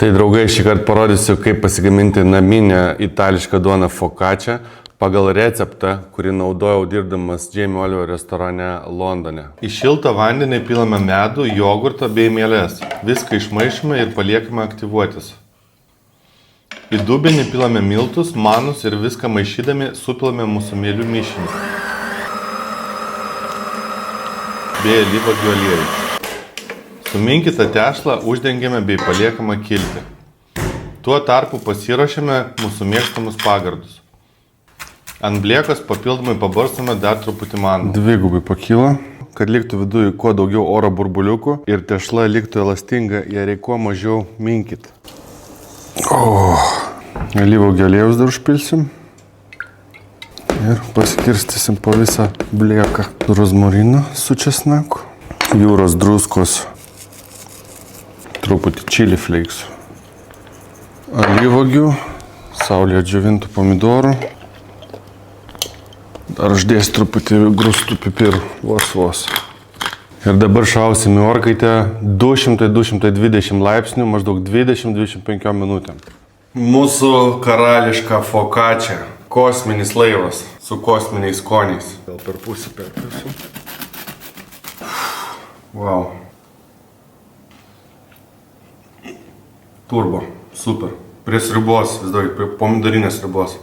Tai draugai, šį kartą parodysiu, kaip pasigaminti naminę itališką duoną focaccia pagal receptą, kurį naudojau dirbdamas Jamie Oliver restorane Londone. Į šiltą vandenį pilame medų, jogurtą bei mieles. Viską išmaišome ir paliekame aktyvuotis. Į dubenį pilame miltus, manus ir viską maišydami supilame mūsų mielių mišinį. Bei alyvuogių aliejų. Suminkitą tešlą uždengiame bei paliekame kilti. Tuo tarpu pasiruošiame mūsų mėgstamus pagardus. Ant bliekos papildomai pabarstome dar truputį manų. Dvigubai pakyla, kad liktų viduje kuo daugiau oro burbuliukų ir tešla liktų elastinga, ją reikia kuo mažiau minkyti. Alyvuogių aliejus dar užpilsim ir paskirstysim po visą blieką. Rozmarino su česnaku, jūros druskos, truputį chili flakesų, alyvuogių, saulėje džiovintų pomidorų, dar uždės truputį grūstų pipirų, vos. Ir dabar šausim į orkaitę 200-220 laipsnių, maždaug 20-25 minutėm. Mūsų karališka focaccia, kosminis laivas su kosminiais skoniais. Gal per pusę perpilsiu. Wow. Turbo, super. Prie sriubos, vis dar, prie pomidorinės sriubos.